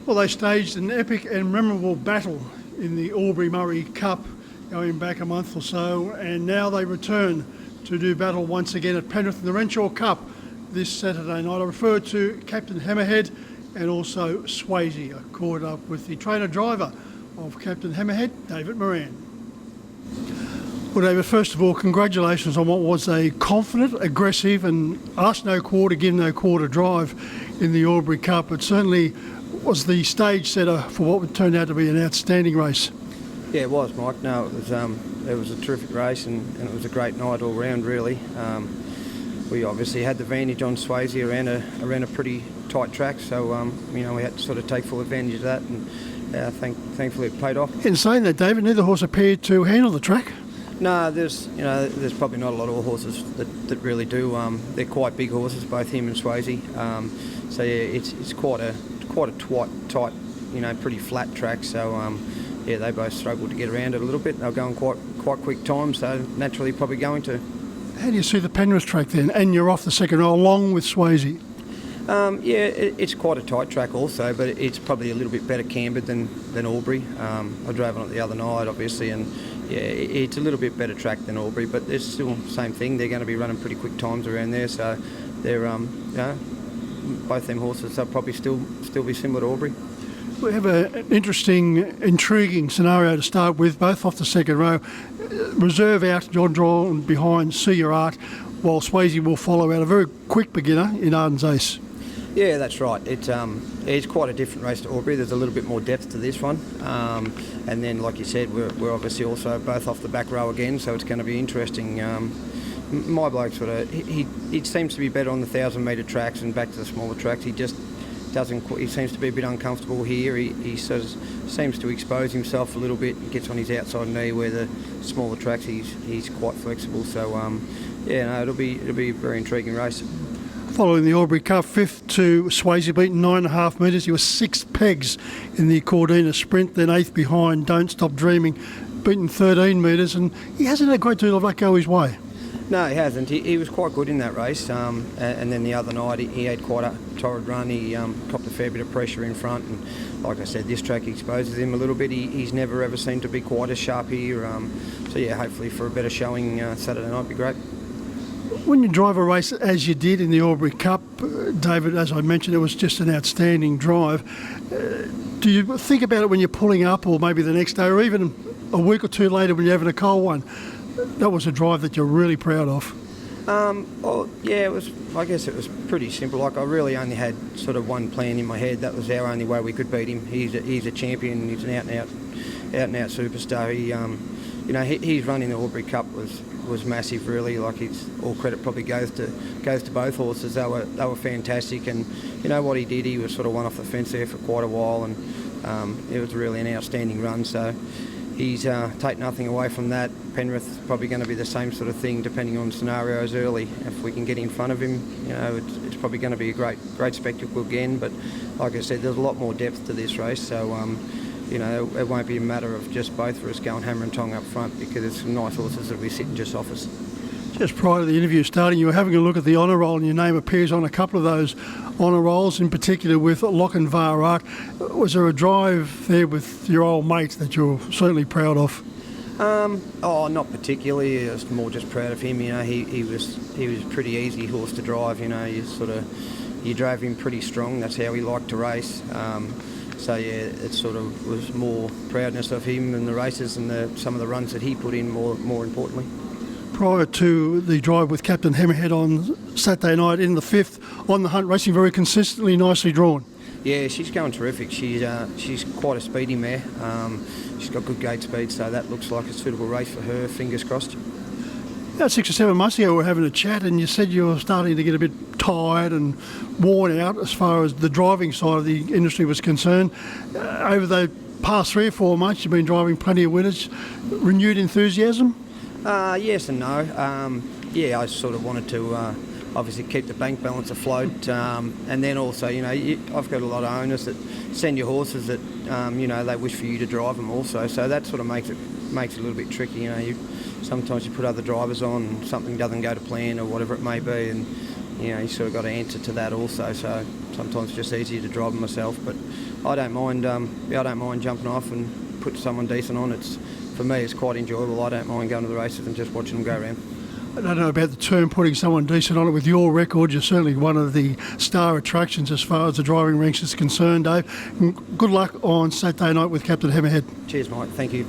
Well, they staged an epic and memorable battle in the Albury Murray Cup going back a month or so, and now they return to do battle once again at Penrith in the Renshaw Cup this Saturday night. I refer to Captain Hammerhead and also Swayze. I caught up with the trainer-driver of Captain Hammerhead, David Moran. Well, David, first of all, congratulations on what was a confident, aggressive and ask no quarter, give no quarter drive in the Albury Cup. It certainly was the stage setter for what would turn out to be an outstanding race. Yeah, it was, Mike. No, it was a terrific race and it was a great night all round, really. We obviously had the advantage on Swayze around a pretty tight track, so we had to sort of take full advantage of that, and thankfully it paid off. In saying that, David, neither horse appeared to handle the track. No, there's probably not a lot of horses that really do. They're quite big horses, both him and Swayze. So yeah, it's quite a tight, pretty flat track. So yeah, they both struggled to get around it a little bit. They were going quite quick times, so naturally probably going to. How do you see the Penrith track then? And you're off the second row along with Swayze. Yeah, it's quite a tight track also, but it's probably a little bit better cambered than Albury. I drove on it the other night, obviously, and yeah, it's a little bit better track than Albury, but it's still the same thing. They're going to be running pretty quick times around there, so they're both them horses will probably still be similar to Albury. We have an interesting, intriguing scenario to start with, both off the second row. Reserve out, John drawn behind See Your Art, while Swayze will follow out a very quick beginner in Arden's Ace. Yeah, that's right. It's quite a different race to Albury. There's a little bit more depth to this one. And then, like you said, we're obviously also both off the back row again, so it's going to be interesting. My bloke he seems to be better on the 1,000-metre tracks and back to the smaller tracks. He just he seems to be a bit uncomfortable here. He sort of seems to expose himself a little bit. He gets on his outside knee, where the smaller tracks he's quite flexible. So yeah, no, it'll be a very intriguing race. Following the Albury Cup, fifth to Swayze, beaten 9.5 metres. He was 6 pegs in the Cordina Sprint, then 8th behind Don't Stop Dreaming, beaten 13 metres, and he hasn't had a great deal of luck go his way. No, he hasn't. He was quite good in that race, and then the other night he had quite a torrid run. He copped a fair bit of pressure in front, and like I said, this track exposes him a little bit. He's never ever seemed to be quite as sharp here, so yeah, hopefully for a better showing Saturday night would be great. When you drive a race as you did in the Albury Cup, David, as I mentioned, it was just an outstanding drive. Do you think about it when you're pulling up, or maybe the next day, or even a week or two later when you're having a cold one? That was a drive that you're really proud of. Well, yeah, I guess it was pretty simple. Like, I really only had sort of one plan in my head. That was our only way we could beat him. He's a champion. He's an out and out superstar. His run in the Albury Cup was massive, really. Like, it's all credit probably goes to both horses. They were fantastic, and you know what he did. He was sort of one off the fence there for quite a while, and it was really an outstanding run. So he's take nothing away from that. Penrith's probably going to be the same sort of thing, depending on scenarios early. If we can get in front of him, it's probably going to be a great spectacle again. But like I said, there's a lot more depth to this race, so it won't be a matter of just both of us going hammer and tong up front, because there's some nice horses that'll be sitting just off us. Just prior to the interview starting, you were having a look at the honour roll, and your name appears on a couple of those honour rolls, in particular with Lochinvar Art. Was there a drive there with your old mate that you're certainly proud of? Not particularly. I was more just proud of him. He was a pretty easy horse to drive. You drove him pretty strong. That's how he liked to race. So yeah, it sort of was more proudness of him and the races and some of the runs that he put in. More importantly. Prior to the drive with Captain Hammerhead on Saturday night in the 5th, on the hunt, racing very consistently, nicely drawn. Yeah, she's going terrific. She's quite a speedy mare. She's got good gate speed, so that looks like a suitable race for her. Fingers crossed. About 6 or 7 months ago, we were having a chat, and you said you were starting to get a bit tired and worn out as far as the driving side of the industry was concerned. Over the past 3 or 4 months, you've been driving plenty of winners. Renewed enthusiasm? Yes and no. Yeah, I sort of wanted to obviously keep the bank balance afloat, and then also, I've got a lot of owners that send you horses that they wish for you to drive them also. So that sort of makes it a little bit tricky. Sometimes you put other drivers on, and something doesn't go to plan or whatever it may be, and you sort of got to answer to that also. So sometimes it's just easier to drive them myself. But I don't mind. I don't mind jumping off and put someone decent on. For me, it's quite enjoyable. I don't mind going to the races and just watching them go around. I don't know about the term putting someone decent on it. With your record, you're certainly one of the star attractions as far as the driving ranks is concerned, Dave. And good luck on Saturday night with Captain Hammerhead. Cheers, Mike. Thank you.